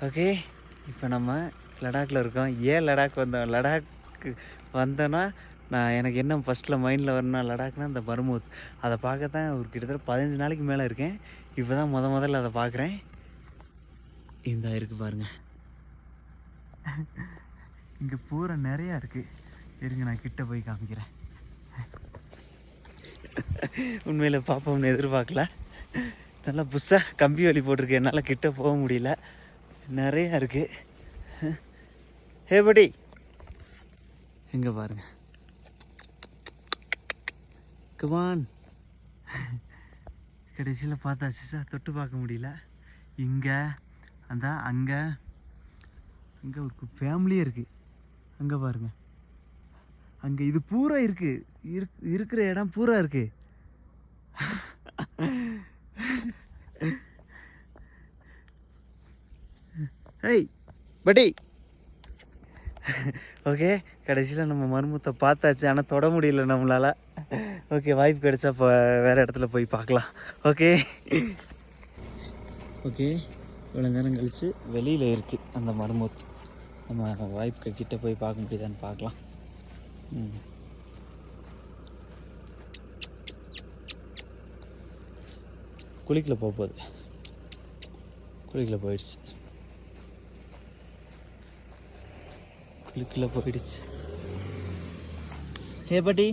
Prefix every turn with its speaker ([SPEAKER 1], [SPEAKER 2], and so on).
[SPEAKER 1] Okay, இப்போ நம்ம லடாக்கில் இருக்கோம். ஏன் லடாக் வந்தோம்? லடாக்கு வந்தோன்னா எனக்கு என்ன ஃபஸ்ட்டில் மைண்டில் வரணும்னா லடாக்னா இந்த பர்மூத். அதை பார்க்க தான் ஒரு கிட்டத்தட்ட 15 நாளைக்கு மேலே இருக்கேன். இப்போ தான் முதல்ல அதை பார்க்குறேன். இந்த இருக்குது பாருங்கள், இங்கே பூரா நிறையா இருக்குது. இருங்க, நான் கிட்ட போய் காமிக்கிறேன். உண்மையில் பார்ப்போம்னு எதிர்பார்க்கல. நல்லா புதுசாக கம்பி வலி போட்டிருக்கு, என்னால் கிட்ட போக முடியல. நிறையா இருக்குது. ஹேபடி எங்கே பாருங்க, கமான். கடைசியில் பார்த்தாச்சு சார், தொட்டு பார்க்க முடியல. இங்கே அந்த அங்கே ஒரு ஃபேமிலியே இருக்குது. அங்கே பாருங்க, அங்கே இது பூரா இருக்குது. இருக்கிற இடம் பூரா இருக்குது. ஹேய் பட்டி. ஓகே, கடைசியில் நம்ம மர்மத்தை பார்த்தாச்சு, ஆனால் தொட முடியல நம்மளால். ஓகே, வாய்ப்பு கிடைச்சா இப்போ வேறு இடத்துல போய் பார்க்கலாம். ஓகே ஓகே, இவ்வளோ நேரம் கழித்து வெளியில் இருக்குது அந்த மர்மூத். நம்ம வாய்ப்பு கிட்ட போய் பார்க்க முடியுதான்னு பார்க்கலாம். குளிக்கல போகுது, குளிக்கல போயிடுச்சு. குளிக்கல போயிடுச்சு. ஹே பட்டி.